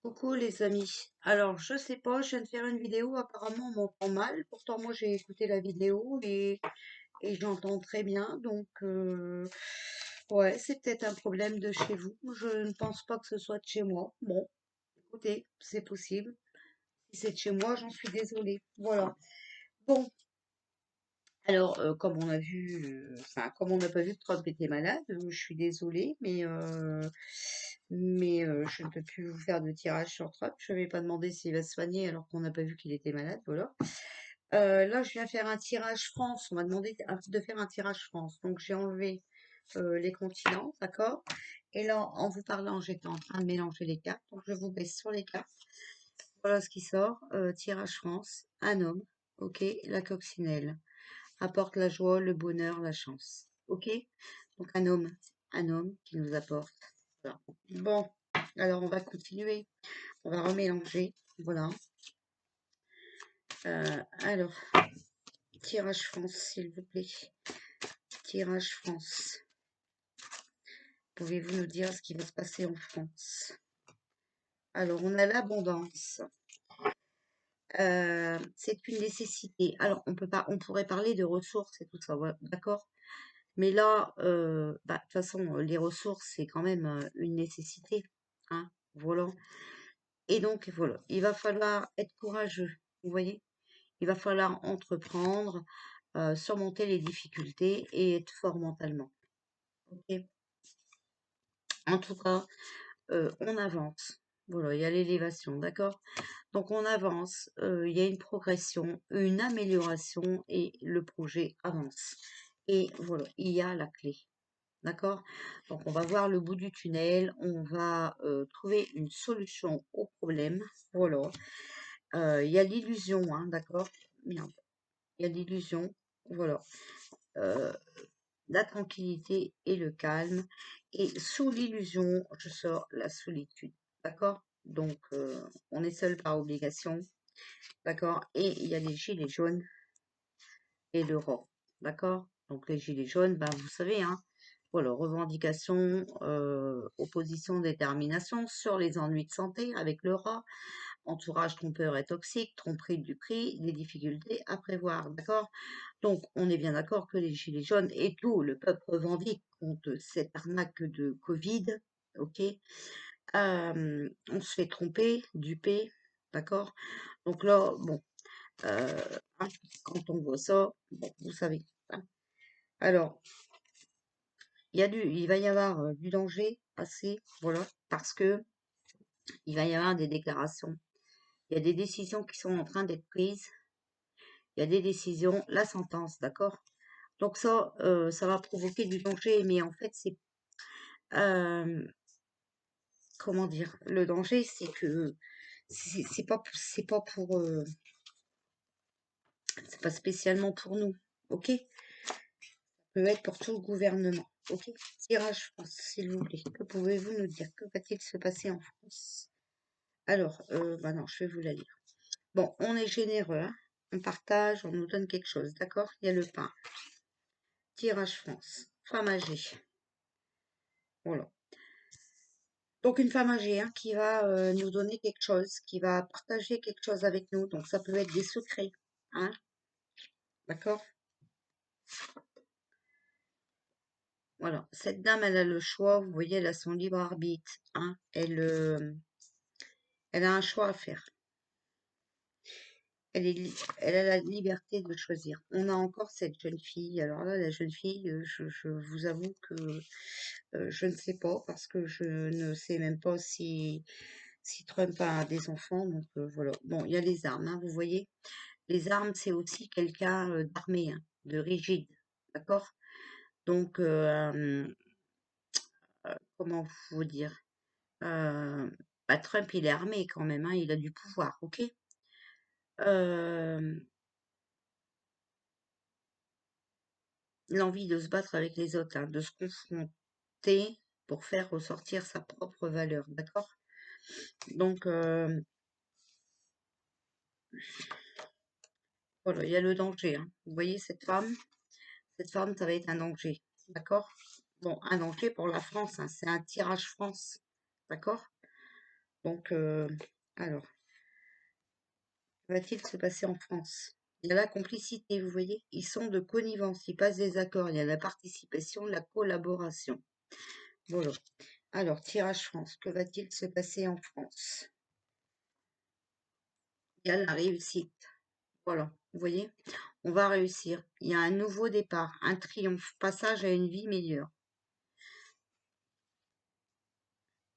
Coucou les amis. Alors, je sais pas, je viens de faire une vidéo, apparemment on m'entend mal. Pourtant, moi j'ai écouté la vidéo et j'entends très bien. Donc, ouais, c'est peut-être un problème de chez vous. Je ne pense pas que ce soit de chez moi. Bon, écoutez, c'est possible. Si c'est de chez moi, j'en suis désolée. Voilà. Bon, alors, comme on a vu, enfin, comme on n'a pas vu que Trump était malade, je suis désolée, mais je ne peux plus vous faire de tirage sur Trump. Je ne vais pas demander s'il va se soigner alors qu'on n'a pas vu qu'il était malade, voilà. Là, je viens faire un tirage France. On m'a demandé de faire un tirage France. Donc, j'ai enlevé les continents, d'accord? Et là, en vous parlant, j'étais en train de mélanger les cartes. Donc, je vous baisse sur les cartes. Voilà ce qui sort. Tirage France, un homme, ok? La coccinelle apporte la joie, le bonheur, la chance. Ok? Donc un homme qui nous apporte. Voilà. Bon, alors on va continuer. On va remélanger. Voilà. Alors, tirage France, s'il vous plaît. Tirage France. Pouvez-vous nous dire ce qui va se passer en France? Alors, on a l'abondance. C'est une nécessité. Alors, on pourrait parler de ressources et tout ça, ouais, d'accord? Mais là, de toute façon, les ressources, c'est quand même une nécessité, hein, voilà. Et donc, voilà, il va falloir être courageux, vous voyez? Il va falloir entreprendre, surmonter les difficultés et être fort mentalement. Ok. En tout cas, on avance. Voilà, il y a l'élévation, d'accord? Donc, on avance, il y a une progression, une amélioration et le projet avance. Et voilà, il y a la clé. D'accord? Donc, on va voir le bout du tunnel, on va trouver une solution au problème. Voilà. Il y a l'illusion, hein, d'accord? Merde. Il y a l'illusion. Voilà. Euh, la tranquillité et le calme. Et sous l'illusion, je sors la solitude. D'accord? Donc, on est seul par obligation. D'accord? Et il y a les gilets jaunes et l'Europe. D'accord? Donc, les gilets jaunes, ben, vous savez, hein, voilà, revendication, opposition, détermination sur les ennuis de santé avec le rat, entourage trompeur et toxique, tromperie du prix, des difficultés à prévoir, d'accord? Donc, on est bien d'accord que les gilets jaunes et tout le peuple revendique contre cette arnaque de Covid, ok? On se fait tromper, duper, d'accord? Donc là, bon, euh, hein, quand on voit ça, bon, vous savez, hein. Alors, il va y avoir du danger assez, voilà, parce que il va y avoir des déclarations. Il y a des décisions qui sont en train d'être prises. Il y a des décisions, la sentence, d'accord? Donc ça va provoquer du danger, mais en fait, euh, comment dire, le danger, c'est que c'est pas spécialement pour nous, ok? Ça peut être pour tout le gouvernement, ok? Tirage France, s'il vous plaît. Que pouvez-vous nous dire? Que va-t-il se passer en France? Alors, bah non, je vais vous la lire. Bon, on est généreux, hein. On partage, on nous donne quelque chose, d'accord? Il y a le pain. Tirage France. Femme âgée. Voilà. Donc une femme âgée, hein, qui va nous donner quelque chose, qui va partager quelque chose avec nous. Donc ça peut être des secrets, hein, d'accord? Voilà. Cette dame, elle a le choix. Vous voyez, elle a son libre arbitre, hein. Elle a un choix à faire. Elle a la liberté de choisir. On a encore cette jeune fille. Alors là, la jeune fille, je vous avoue que je ne sais pas parce que je ne sais même pas si Trump a des enfants. Donc voilà. Bon, il y a les armes, hein, vous voyez. Les armes, c'est aussi quelqu'un d'armé, hein, de rigide. D'accord? Donc, comment vous dire? Euh, Trump, il est armé quand même, hein, il a du pouvoir, ok? Euh, L'envie de se battre avec les autres, hein, de se confronter pour faire ressortir sa propre valeur, d'accord? Donc, voilà, il y a le danger, hein. Vous voyez cette femme, ça va être un danger, d'accord? Bon, un danger pour la France, hein, c'est un tirage France, d'accord? Donc, alors, que va-t-il se passer en France? Il y a la complicité, vous voyez? Ils sont de connivence, ils passent des accords, il y a la participation, la collaboration. Voilà. Alors, tirage France, que va-t-il se passer en France? Il y a la réussite. Voilà, vous voyez? On va réussir. Il y a un nouveau départ, un triomphe, passage à une vie meilleure.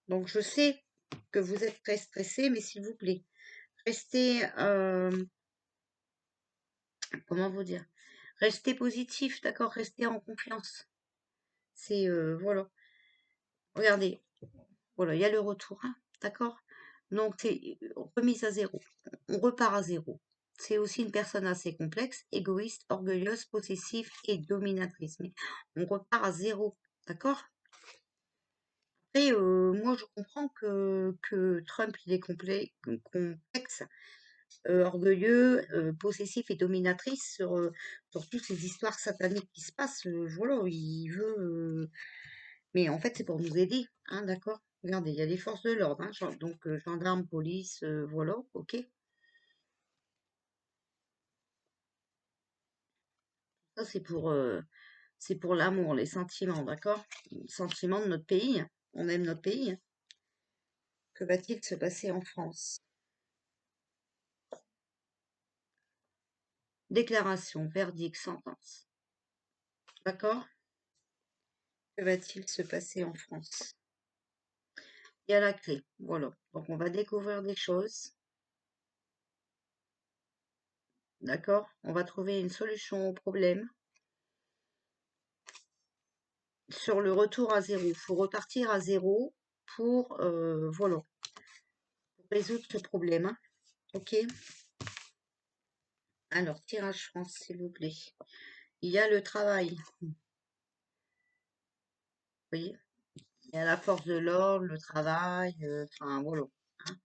Donc, je sais que vous êtes très stressé, mais s'il vous plaît, restez, comment vous dire? Restez positif, d'accord? Restez en confiance. C'est, voilà. Regardez, voilà, il y a le retour, hein, d'accord? Donc, c'est remise à zéro. On repart à zéro. C'est aussi une personne assez complexe, égoïste, orgueilleuse, possessive et dominatrice. Mais on repart à zéro, d'accord? Après, moi, je comprends que Trump, il est complexe, orgueilleux, possessif et dominatrice sur toutes ces histoires sataniques qui se passent. Voilà, il veut. Mais en fait, c'est pour nous aider, hein, d'accord? Regardez, il y a les forces de l'ordre, hein, donc gendarmes, police, voilà, ok. Ça, c'est pour l'amour, les sentiments, d'accord? Les sentiments de notre pays, hein. On aime notre pays, hein. Que va-t-il se passer en France? Déclaration, verdict, sentence. D'accord? Que va-t-il se passer en France? Il y a la clé, voilà. Donc on va découvrir des choses, d'accord? On va trouver une solution au problème. Sur le retour à zéro, il faut repartir à zéro pour, voilà, pour résoudre ce problème, hein. Ok? Alors, tirage France, s'il vous plaît. Il y a le travail, vous voyez? Il y a la force de l'ordre, le travail, enfin voilà, hein.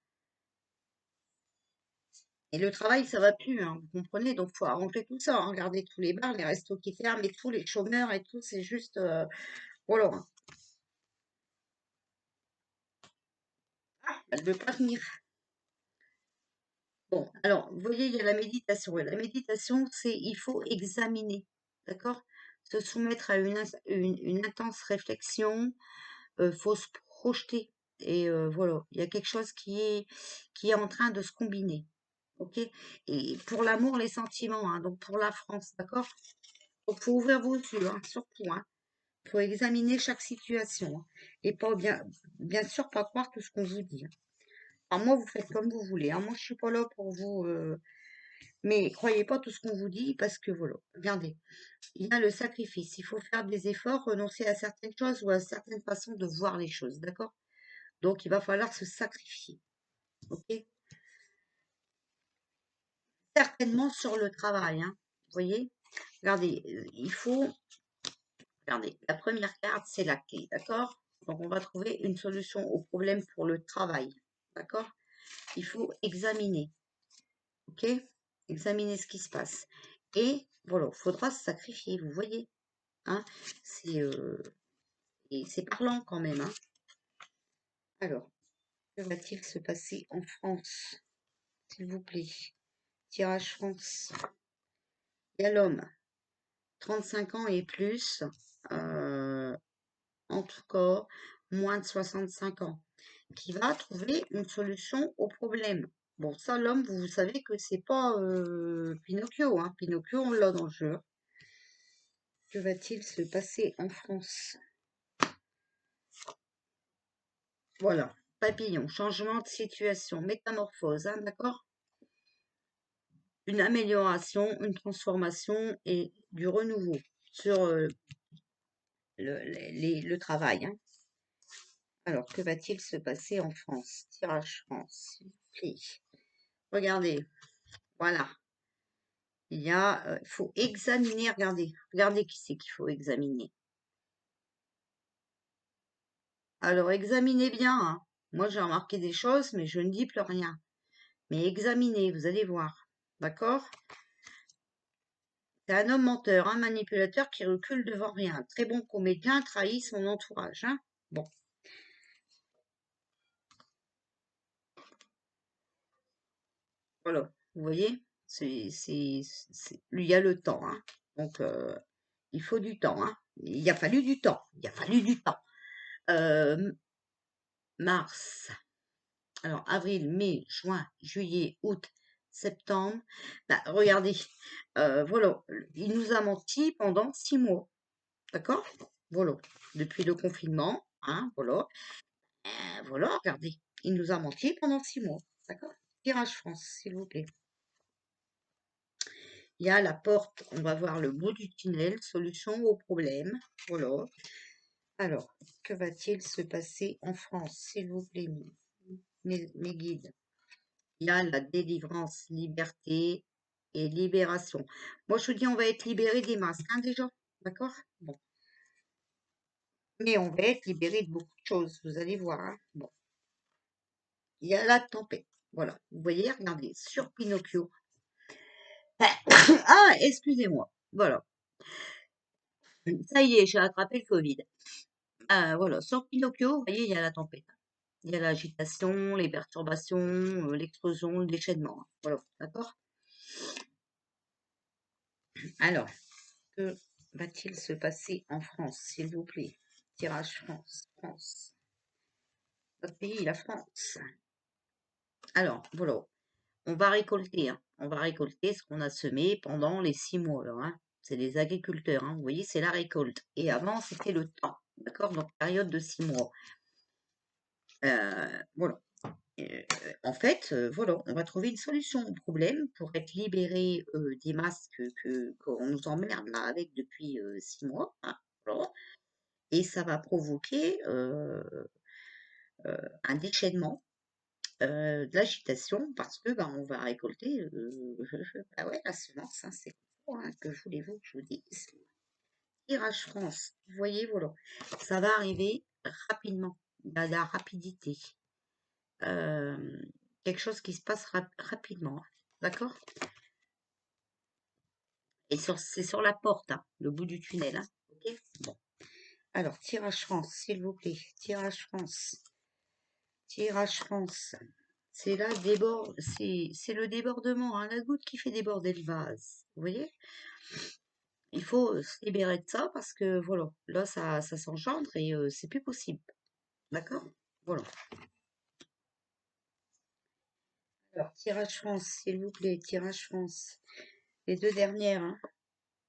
Et le travail, ça va plus, hein, vous comprenez? Donc, faut arranger tout ça, hein. Regardez tous les bars, les restos qui ferment et tous les chômeurs et tout, c'est juste, voilà, hein. Elle ne veut pas venir. Bon, alors, vous voyez, il y a la méditation. Et la méditation, c'est, il faut examiner, d'accord? Se soumettre à une intense réflexion, faut se projeter. Et voilà, il y a quelque chose qui est en train de se combiner, ok? Et pour l'amour, les sentiments, hein, donc pour la France, d'accord? Donc, faut ouvrir vos yeux, hein, surtout, hein. Faut examiner chaque situation, hein, et pas bien sûr pas croire tout ce qu'on vous dit, hein. Alors moi, vous faites comme vous voulez, hein. Moi, je suis pas là pour vous. Mais croyez pas tout ce qu'on vous dit parce que voilà, regardez, il y a le sacrifice. Il faut faire des efforts, renoncer à certaines choses ou à certaines façons de voir les choses, d'accord? Donc il va falloir se sacrifier, ok? Certainement sur le travail, hein. Vous voyez? Regardez, il faut, regardez, la première carte, c'est la clé, d'accord? Donc on va trouver une solution au problème pour le travail, d'accord? Il faut examiner, ok? Examiner ce qui se passe. Et voilà, il faudra se sacrifier, vous voyez, hein? C'est Et c'est parlant quand même, hein. Alors, que va-t-il se passer en France, s'il vous plaît? Tirage France. Il y a l'homme, 35 ans et plus, euh, en tout cas, moins de 65 ans, qui va trouver une solution au problème. Bon, ça, l'homme, vous savez que c'est pas Pinocchio, hein. Pinocchio, on l'a dans le jeu. Que va-t-il se passer en France? Voilà, papillon, changement de situation, métamorphose, hein, d'accord? Une amélioration, une transformation et du renouveau sur le travail, hein. Alors, que va-t-il se passer en France? Tirage France, s'il vous plaît. Regardez, voilà. Il faut examiner, regardez qui c'est qu'il faut examiner. Alors, examinez bien, hein. Moi, j'ai remarqué des choses, mais je ne dis plus rien. Mais examinez, vous allez voir. D'accord? C'est un homme menteur, un manipulateur qui recule devant rien. Très bon comédien, trahit son entourage, hein. Bon. Voilà, vous voyez, il y a le temps, hein. Donc, il faut du temps, hein. Il a fallu du temps. Il a fallu du temps. Euh, mars, alors avril, mai, juin, juillet, août, septembre. Bah, regardez, voilà, il nous a menti pendant 6 mois, d'accord? Voilà, depuis le confinement, hein, voilà. Voilà, regardez, il nous a menti pendant 6 mois, d'accord? Tirage France, s'il vous plaît. Il y a la porte, on va voir le bout du tunnel, solution au problème. Voilà. Alors, que va-t-il se passer en France, s'il vous plaît, mes guides? Il y a la délivrance, liberté et libération. Moi, je vous dis, on va être libéré des masques, hein, déjà. D'accord? Bon. Mais on va être libéré de beaucoup de choses, vous allez voir, hein. Bon. Il y a la tempête. Voilà. Vous voyez, regardez, sur Pinocchio. Ah, excusez-moi. Voilà. Ça y est, j'ai attrapé le Covid. Voilà, sur Pinocchio, vous voyez, il y a la tempête. Il y a l'agitation, les perturbations, l'explosion, le déchaînement, hein. Voilà, d'accord? Alors, que va-t-il se passer en France, s'il vous plaît? Tirage France, France. Notre pays, la France. Alors, voilà, on va récolter, hein. On va récolter ce qu'on a semé pendant les 6 mois, là, hein. C'est les agriculteurs, hein. Vous voyez, c'est la récolte. Et avant, c'était le temps, d'accord? Donc, période de 6 mois. Voilà. En fait, voilà, on va trouver une solution au problème pour être libéré des masques qu'on nous emmerde là avec depuis 6 mois, hein, voilà. Et ça va provoquer un déchaînement, de l'agitation parce que ben, on va récolter bah ouais, la semence, hein, c'est quoi, hein, que voulez-vous que je vous dise? Tirage France, vous voyez, voilà, ça va arriver rapidement, il y a de la rapidité. euh, Quelque chose qui se passe rapidement, hein. D'accord? Et c'est sur la porte, hein, le bout du tunnel, hein. Ok? Bon. Alors, tirage France, s'il vous plaît. Tirage France. Tirage France. C'est là, c'est le débordement, hein, la goutte qui fait déborder le vase. Vous voyez? Il faut se libérer de ça parce que, voilà, là, ça s'engendre et c'est plus possible. D'accord? Voilà. Alors, tirage France, s'il vous plaît. Tirage France. Les deux dernières, hein.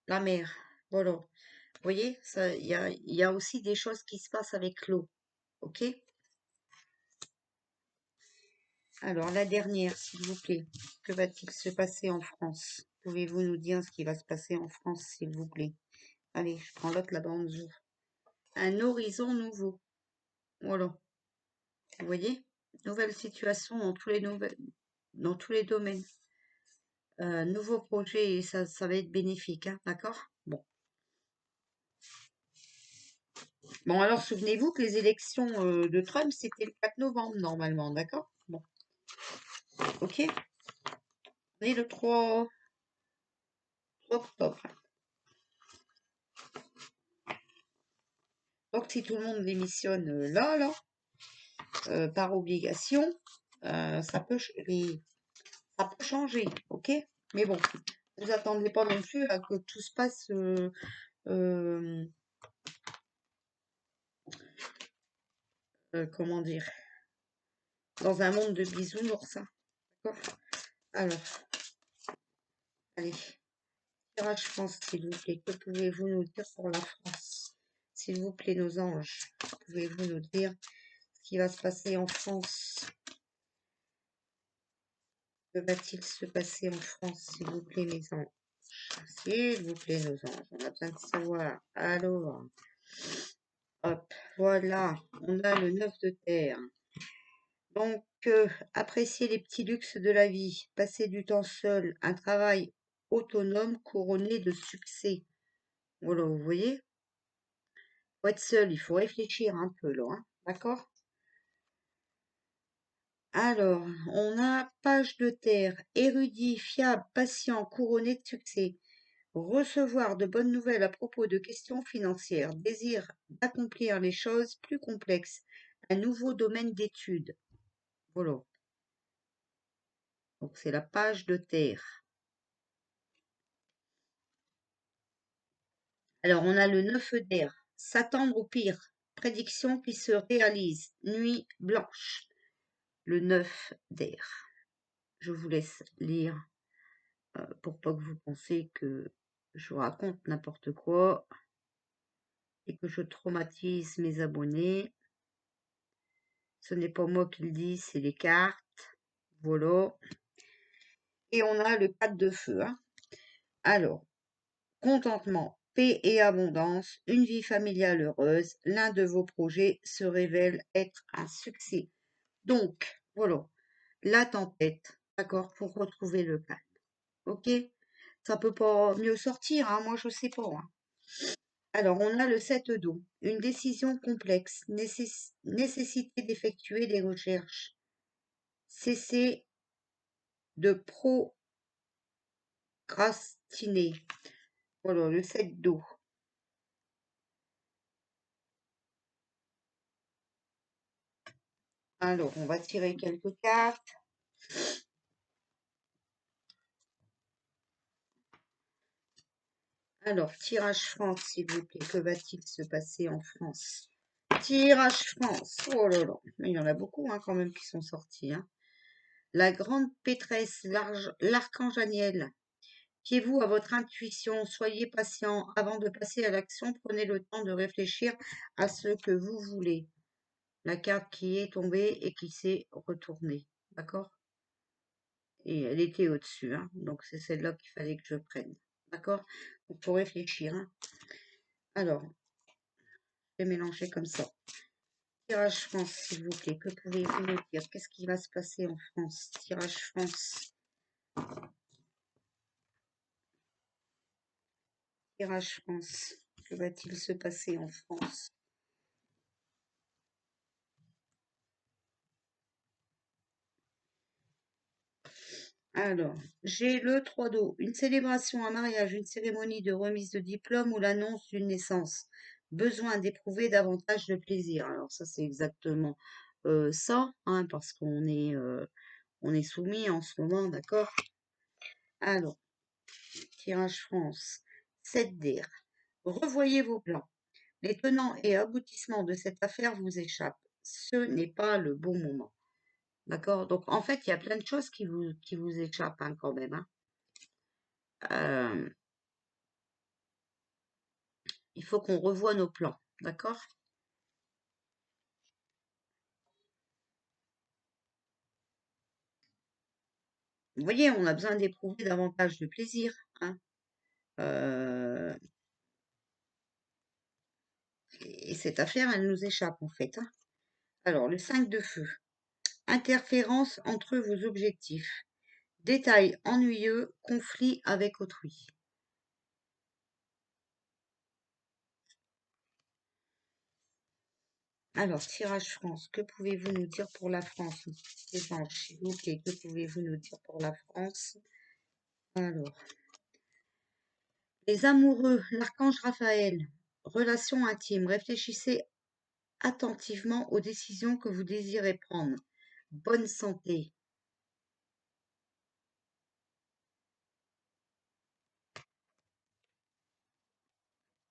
La mer. Voilà. Vous voyez, il y a aussi des choses qui se passent avec l'eau. Ok? Alors, la dernière, s'il vous plaît. Que va-t-il se passer en France? Pouvez-vous nous dire ce qui va se passer en France, s'il vous plaît? Allez, je prends l'autre là-bas en dessous. Un horizon nouveau. Voilà. Vous voyez? Nouvelle situation dans tous les domaines. Nouveau projet, et ça va être bénéfique, hein, d'accord? Bon. Bon, alors souvenez-vous que les élections de Trump, c'était le 4 novembre normalement, d'accord? Bon, ok? On est le 3 octobre. Donc si tout le monde démissionne là, par obligation, ça peut changer, ok? Mais bon, vous attendez pas non plus à que tout se passe euh, comment dire, dans un monde de bisounours, hein, d'accord? Alors, allez, tirage France, s'il vous plaît. Que pouvez-vous nous dire pour la France? S'il vous plaît, nos anges, pouvez-vous nous dire ce qui va se passer en France? Que va-t-il se passer en France, s'il vous plaît, mes anges? S'il vous plaît, nos anges, on a besoin de savoir. Alors, hop, voilà, on a le 9 de terre. Donc, apprécier les petits luxes de la vie, passer du temps seul, un travail autonome couronné de succès. Voilà, vous voyez? Faut être seul, il faut réfléchir un peu, là, hein, d'accord? Alors, on a page de terre, érudit, fiable, patient, couronné de succès. Recevoir de bonnes nouvelles à propos de questions financières, désir d'accomplir les choses plus complexes, un nouveau domaine d'études. Voilà. Donc, c'est la page de terre. Alors, on a le 9 d'air. S'attendre au pire. Prédiction qui se réalise. Nuit blanche. Le 9 d'air. Je vous laisse lire pour pas que vous pensiez que je vous raconte n'importe quoi et que je traumatise mes abonnés. Ce n'est pas moi qui le dis, c'est les cartes. Voilà. Et on a le 4 de feu. Hein. Alors, contentement, paix et abondance, une vie familiale heureuse, l'un de vos projets se révèle être un succès. Donc, voilà, la tempête, d'accord, pour retrouver le calme. Ok? Ça peut pas mieux sortir, hein, moi je sais pas. Hein. Alors, on a le 7 d'eau. Une décision complexe, nécessité d'effectuer des recherches. Cesser de procrastiner. Voilà, le 7 d'eau. Alors, on va tirer quelques cartes. Alors, tirage France, s'il vous plaît. Que va-t-il se passer en France? Tirage France. Oh là là. Mais il y en a beaucoup hein, quand même qui sont sortis. Hein. La grande pétresse, l'archange Aniel. Fiez-vous à votre intuition, soyez patient. Avant de passer à l'action, prenez le temps de réfléchir à ce que vous voulez. La carte qui est tombée et qui s'est retournée. D'accord? Et elle était au-dessus. Hein, donc c'est celle-là qu'il fallait que je prenne. D'accord? Il faut réfléchir. Hein. Alors, je vais mélanger comme ça. Tirage France, s'il vous plaît. Que pouvez-vous me dire? Qu'est-ce qui va se passer en France? Tirage France. Tirage France. Que va-t-il se passer en France? Alors, j'ai le 3 d'eau. Une célébration, un mariage, une cérémonie de remise de diplôme ou l'annonce d'une naissance. Besoin d'éprouver davantage de plaisir. Alors ça, c'est exactement ça, hein, parce on est soumis en ce moment, d'accord? Alors, tirage France. 7 d'air. Revoyez vos plans. Les tenants et aboutissements de cette affaire vous échappent. Ce n'est pas le bon moment. D'accord? Donc, en fait, il y a plein de choses qui vous échappent hein, quand même. Hein. Euh, il faut qu'on revoie nos plans. D'accord? Vous voyez, on a besoin d'éprouver davantage de plaisir. Hein. Euh, et cette affaire, elle nous échappe en fait. Hein. Alors, le 5 de feu. Interférence entre vos objectifs. Détail ennuyeux, conflit avec autrui. Alors, tirage France, que pouvez-vous nous dire pour la France? Les anges, s'il vous plaît, que pouvez-vous nous dire pour la France? Alors, les amoureux, l'archange Raphaël, relations intimes, réfléchissez attentivement aux décisions que vous désirez prendre. Bonne santé.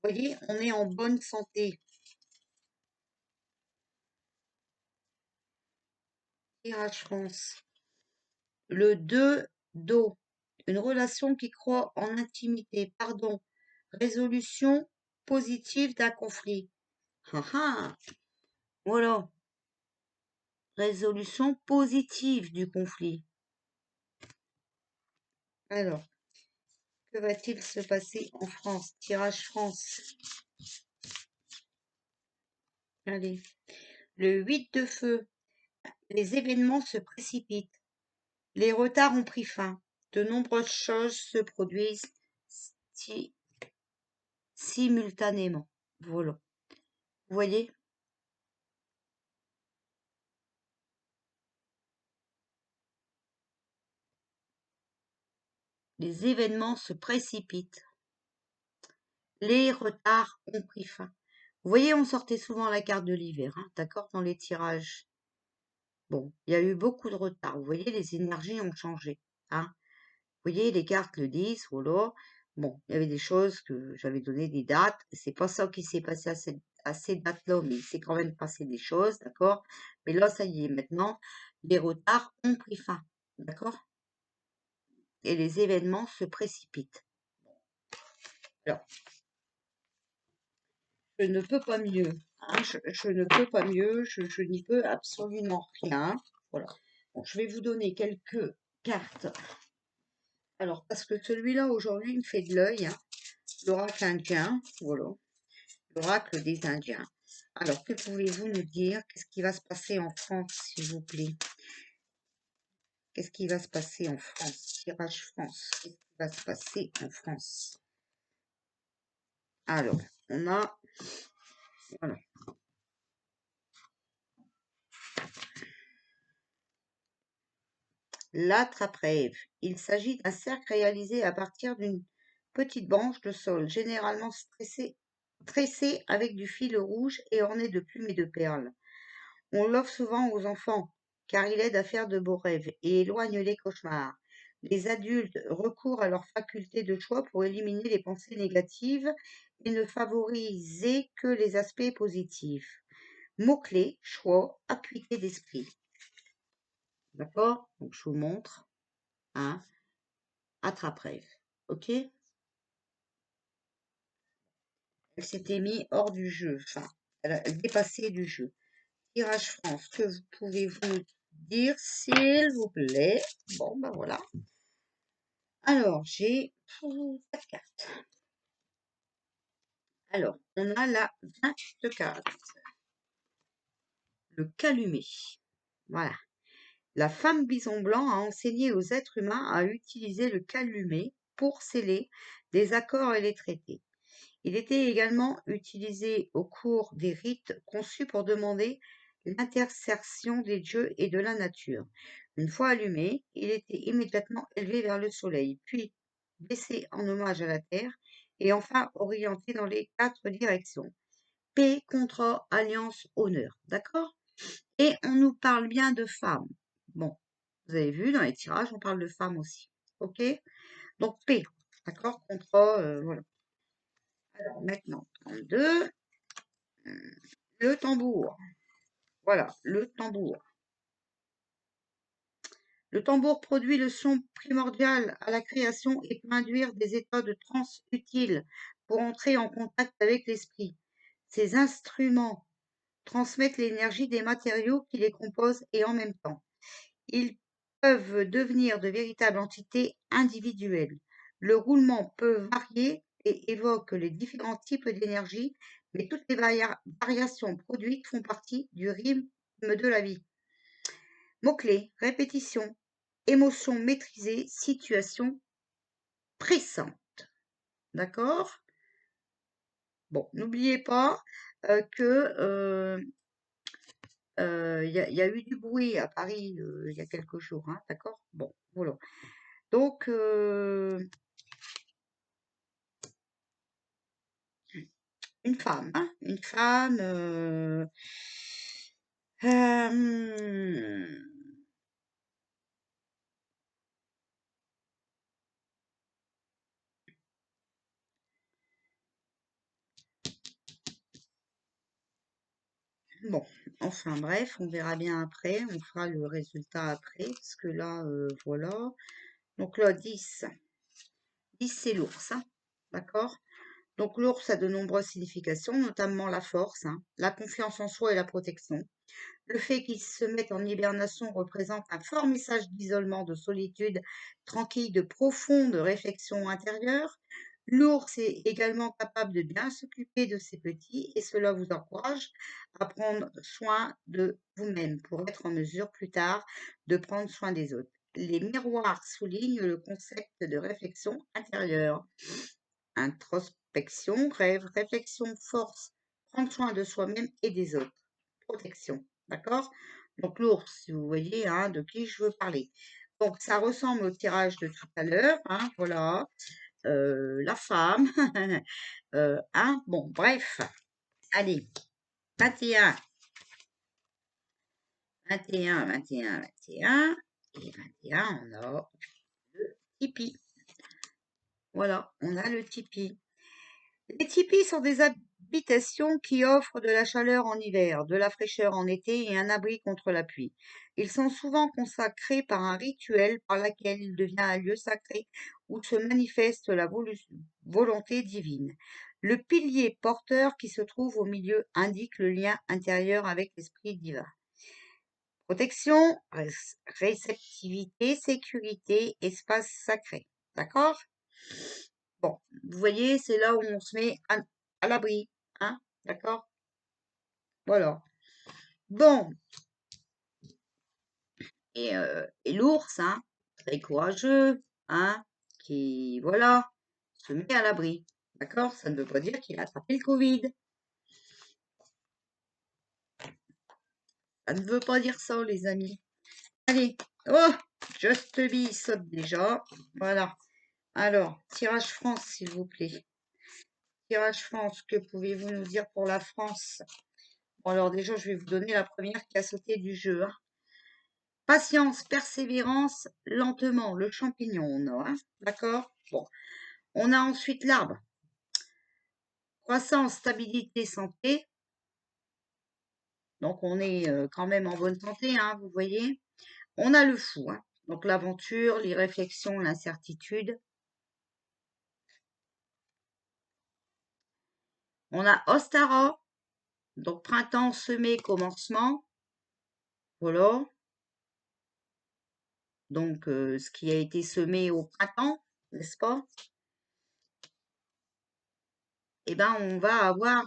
Voyez, on est en bonne santé. Tirage France. Le 2 d'eau, une relation qui croit en intimité, pardon, résolution positive d'un conflit. Ah ah, voilà. Résolution positive du conflit. Alors, que va-t-il se passer en France? Tirage France. Allez. Le 8 de feu. Les événements se précipitent. Les retards ont pris fin. De nombreuses choses se produisent simultanément. Voilà. Vous voyez? Les événements se précipitent. Les retards ont pris fin. Vous voyez, on sortait souvent la carte de l'hiver, hein, d'accord, dans les tirages. Bon, il y a eu beaucoup de retard. Vous voyez, les énergies ont changé. Hein. Vous voyez, les cartes le disent, voilà. Bon, il y avait des choses que j'avais donné des dates. C'est pas ça qui s'est passé à ces dates-là, mais il s'est quand même passé des choses, d'accord? Mais là, ça y est, maintenant, les retards ont pris fin, d'accord? Et les événements se précipitent. Alors, je ne peux pas mieux. Hein, je ne peux pas mieux. Je n'y peux absolument rien. Voilà. Bon, je vais vous donner quelques cartes. Alors, parce que celui-là, aujourd'hui, il me fait de l'œil. Hein. L'oracle indien. Voilà. L'oracle des Indiens. Alors, que pouvez-vous nous dire? Qu'est-ce qui va se passer en France, s'il vous plaît? Qu'est-ce qui va se passer en France? Tirage France. Qu'est-ce qui va se passer en France? Alors, on a... Voilà. L'attrape-rêve. Il s'agit d'un cercle réalisé à partir d'une petite branche de sol, généralement tressée avec du fil rouge et ornée de plumes et de perles. On l'offre souvent aux enfants, car il aide à faire de beaux rêves et éloigne les cauchemars. Les adultes recourent à leur faculté de choix pour éliminer les pensées négatives et ne favoriser que les aspects positifs. Mots-clés, choix, acuité d'esprit. D'accord? Donc je vous montre. Hein, attrape-rêve. Ok? Elle s'était mise hors du jeu. Enfin, elle a dépassé du jeu. Tirage France, que pouvez-vous dire, s'il vous plaît? Bon, ben voilà. Alors, j'ai 4 cartes. Alors, on a la 24. Le calumet. Voilà. La femme bison blanc a enseigné aux êtres humains à utiliser le calumet pour sceller des accords et les traités. Il était également utilisé au cours des rites conçus pour demander l'intercession des dieux et de la nature. Une fois allumé, il était immédiatement élevé vers le soleil, puis baissé en hommage à la terre et enfin orienté dans les 4 directions. Paix, contrat, alliance, honneur. D'accord? Et on nous parle bien de femmes. Bon, vous avez vu, dans les tirages, on parle de femmes aussi. Ok? Donc, paix. D'accord? Contrat, voilà. Alors, maintenant, 32. Le tambour. Voilà, le tambour. Le tambour produit le son primordial à la création et peut induire des états de transe utiles pour entrer en contact avec l'esprit. Ces instruments transmettent l'énergie des matériaux qui les composent et en même temps, ils peuvent devenir de véritables entités individuelles. Le roulement peut varier et évoque les différents types d'énergie, mais toutes les variations produites font partie du rythme de la vie. Mots-clés, répétition, émotion maîtrisée, situation pressante. D'accord? Bon, n'oubliez pas que y a eu du bruit à Paris il y a quelques jours, hein, d'accord? Bon, voilà. Donc, une femme, hein, une femme. Euh, bon, enfin bref, on verra bien après, on fera le résultat après, parce que là, voilà. Donc là, 10. 10, c'est l'ours, hein, d'accord? Donc l'ours a de nombreuses significations, notamment la force, hein, la confiance en soi et la protection. Le fait qu'il se mette en hibernation représente un fort message d'isolement, de solitude, tranquille, de profonde réflexion intérieure. L'ours est également capable de bien s'occuper de ses petits et cela vous encourage à prendre soin de vous-même pour être en mesure plus tard de prendre soin des autres. Les miroirs soulignent le concept de réflexion intérieure. Introspection, rêve, réflexion, force, prendre soin de soi-même et des autres. Protection, d'accord? Donc l'ours, si vous voyez, hein, de qui je veux parler. Donc ça ressemble au tirage de tout à l'heure, hein, voilà. La femme, hein, bon, bref. Allez, 21. 21, 21, 21. Et 21, on a le tipi. Voilà, on a le tipi. Les tipis sont des habitations qui offrent de la chaleur en hiver, de la fraîcheur en été et un abri contre la pluie. Ils sont souvent consacrés par un rituel par lequel il devient un lieu sacré où se manifeste la volonté divine. Le pilier porteur qui se trouve au milieu indique le lien intérieur avec l'esprit divin. Protection, réceptivité, sécurité, espace sacré. D'accord? Bon, vous voyez, c'est là où on se met à l'abri, hein, d'accord? Voilà. Bon, et l'ours, hein, très courageux, hein, qui, voilà, se met à l'abri, d'accord? Ça ne veut pas dire qu'il a attrapé le Covid. Ça ne veut pas dire ça, les amis. Allez, oh, Just Bee saute déjà, voilà. Alors, tirage France, s'il vous plaît. Tirage France, que pouvez-vous nous dire pour la France? Bon, alors déjà, je vais vous donner la première qui a sauté du jeu, hein. Patience, persévérance, lentement, le champignon, on a, hein, d'accord? Bon, on a ensuite l'arbre. Croissance, stabilité, santé. Donc, on est quand même en bonne santé, hein, vous voyez. On a le fou, hein. Donc, l'aventure, les réflexions, l'incertitude. On a Ostara, donc printemps, semé, commencement. Voilà. Donc, ce qui a été semé au printemps, n'est-ce pas? Eh ben, on va avoir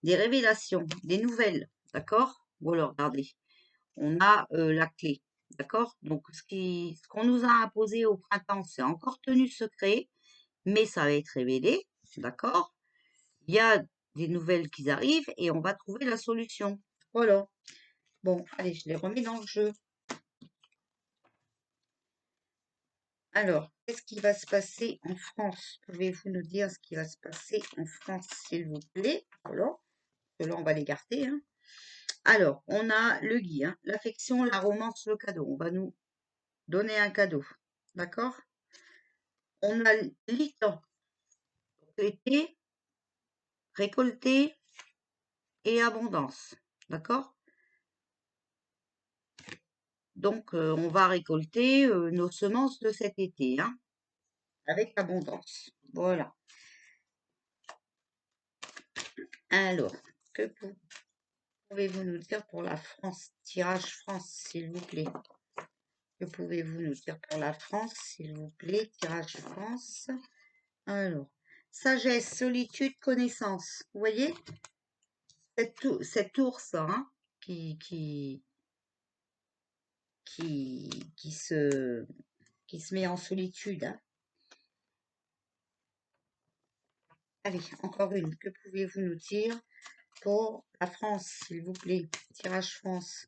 des révélations, des nouvelles, d'accord? Voilà, regardez, on a la clé, d'accord? Donc, ce qu'on nous a imposé au printemps, c'est encore tenu secret, mais ça va être révélé, d'accord? Il y a des nouvelles qui arrivent et on va trouver la solution. Voilà. Bon, allez, je les remets dans le jeu. Alors, qu'est-ce qui va se passer en France? Pouvez-vous nous dire ce qui va se passer en France, s'il vous plaît? Voilà. Là, on va les garder, hein. Alors, on a le Guy, hein, l'affection, la romance, le cadeau. On va nous donner un cadeau. D'accord? On a l'itan, été, récolté et abondance. D'accord? Donc, on va récolter nos semences de cet été, hein, avec abondance. Voilà. Alors, que pouvez-vous nous dire pour la France? Tirage France, s'il vous plaît. Que pouvez-vous nous dire pour la France, s'il vous plaît? Tirage France. Alors, sagesse, solitude, connaissance. Vous voyez, cet ours, hein, qui, qui, qui, qui se, qui se met en solitude, hein. Allez, encore une. Que pouvez-vous nous dire pour la France, s'il vous plaît? Tirage France.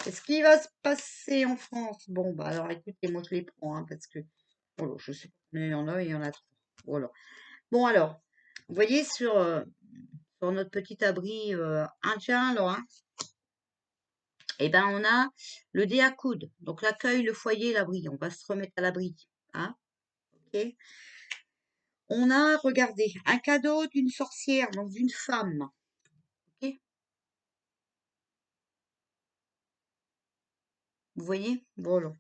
Qu'est-ce qui va se passer en France? Bon, bah alors écoutez, moi je les prends, hein, parce que voilà, je sais pas combien il y en a, il y en a trop. Voilà. Bon alors, vous voyez sur notre petit abri indien, là, hein, eh ben, on a le dé à coude. Donc, l'accueil, le foyer, l'abri. On va se remettre à l'abri, hein, ok. On a, regardez, un cadeau d'une sorcière, donc d'une femme, ok. Vous voyez? Voilà.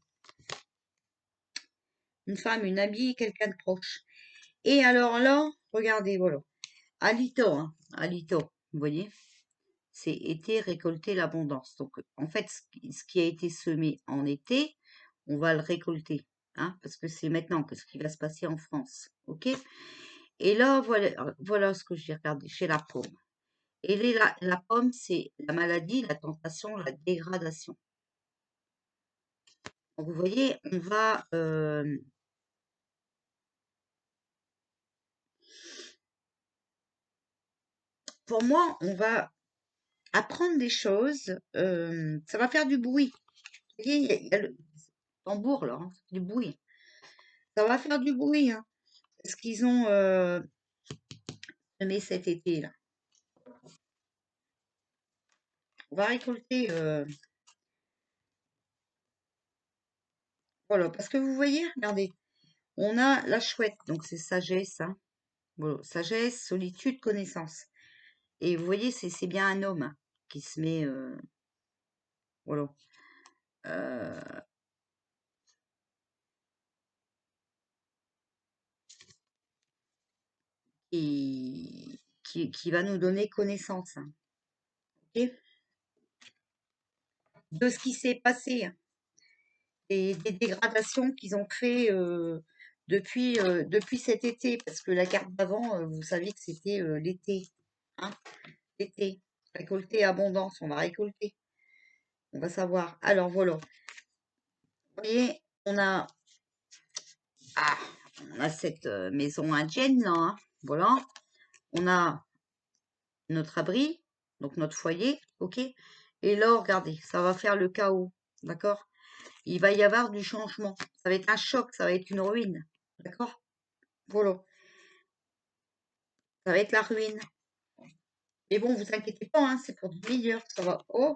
Une femme, une amie, quelqu'un de proche. Et alors là, regardez, voilà. Alito, hein, Alito, vous voyez? C'est été, récolter l'abondance. Donc, en fait, ce qui a été semé en été, on va le récolter, hein, parce que c'est maintenant que ce qui va se passer en France, ok? Et là, voilà ce que j'ai regardé chez la pomme. Et la pomme, c'est la maladie, la tentation, la dégradation. Donc, vous voyez, on va, pour moi, on va apprendre des choses. Ça va faire du bruit. Vous voyez, il y a le tambour là, hein, du bruit. Ça va faire du bruit, hein, parce qu'ils ont semé cet été là. On va récolter Voilà, parce que vous voyez, regardez, on a la chouette, donc c'est sagesse, hein. Voilà, sagesse, solitude, connaissance. Et vous voyez, c'est bien un homme, hein, qui se met, voilà, euh, qui va nous donner connaissance, hein, ok, de ce qui s'est passé, hein, et des dégradations qu'ils ont fait depuis cet été, parce que la carte d'avant, vous savez que c'était l'été, hein, l'été, récolter abondance, on va récolter, on va savoir. Alors voilà, vous voyez, ah, on a cette maison indienne là, hein, voilà, on a notre abri, donc notre foyer, ok. Et là, regardez, ça va faire le chaos, d'accord? Il va y avoir du changement. Ça va être un choc, ça va être une ruine, d'accord? Voilà, ça va être la ruine. Mais bon, vous inquiétez pas, hein, c'est pour du meilleur, ça va. Oh,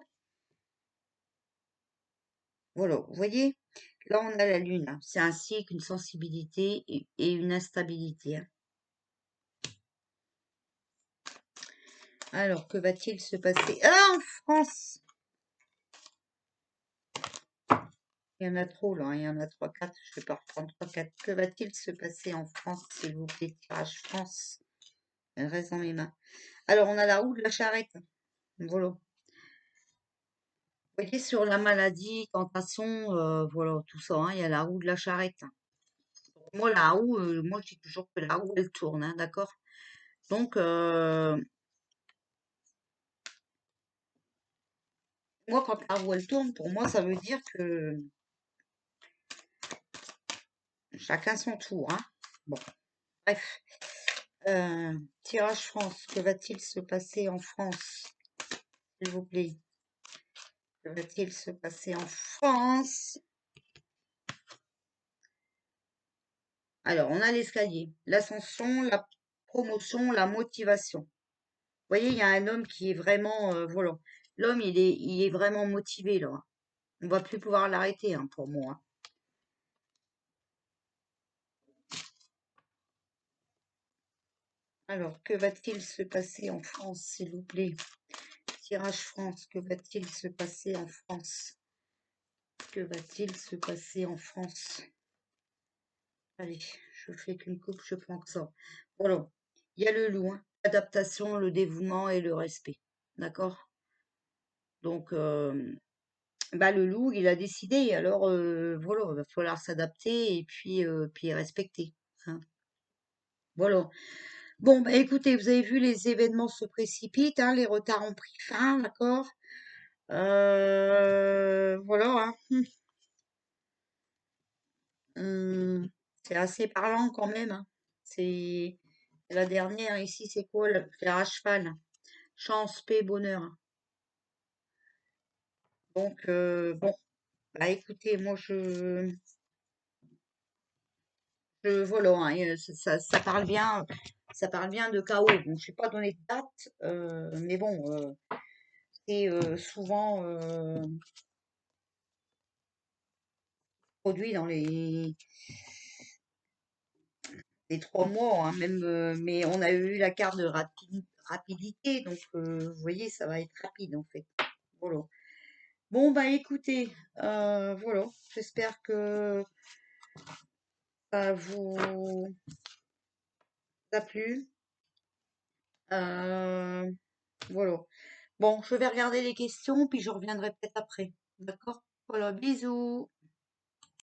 voilà, vous voyez? Là, on a la lune, hein. C'est un cycle, une sensibilité et une instabilité, hein. Alors, que va-t-il se passer? Ah, en France! Il y en a trop là, hein, il y en a trois, quatre. Je vais pas reprendre trois, quatre. Que va-t-il se passer en France, s'il vous plaît? Tirage France. Elle reste dans mes mains. Alors, on a la roue de la charrette. Voilà. Vous voyez, sur la maladie, tentation, voilà, tout ça, hein, il y a la roue de la charrette. Moi, la roue, moi, je dis toujours que la roue, elle tourne, hein, d'accord? Donc, moi, quand la roue, elle tourne, pour moi, ça veut dire que chacun son tour, hein. Bon, bref. Tirage France, que va-t-il se passer en France, s'il vous plaît? Que va-t-il se passer en France? Alors, on a l'escalier, l'ascension, la promotion, la motivation. Vous voyez, il y a un homme qui est vraiment, voilà. L'homme, il est vraiment motivé, là, hein. On va plus pouvoir l'arrêter, hein, pour moi, hein. Alors, que va-t-il se passer en France, s'il vous plaît? Tirage France, que va-t-il se passer en France? Que va-t-il se passer en France? Allez, je fais qu'une coupe, je prends que ça. Voilà. Il y a le loup, hein. L'adaptation, le dévouement et le respect. D'accord? Donc, bah, le loup, il a décidé. Alors, voilà, il va falloir s'adapter et puis respecter, hein. Voilà. Bon, bah, écoutez, vous avez vu, les événements se précipitent, hein, les retards ont pris fin, d'accord? Voilà, hein. Hum, c'est assez parlant quand même, hein. C'est la dernière ici, c'est quoi? Le fer à cheval. Chance, paix, bonheur. Donc, bon, bah écoutez, moi voilà, hein, ça parle bien de chaos. Bon, je ne vais pas donner de date, mais bon, c'est souvent produit dans les 3 mois, hein, même, mais on a eu la carte de rapidité, donc vous voyez, ça va être rapide en fait. Voilà. Bon, bah écoutez, voilà, j'espère que ça vous a plu. Euh, voilà. Bon, je vais regarder les questions, puis je reviendrai peut-être après. D'accord? Voilà, bisous.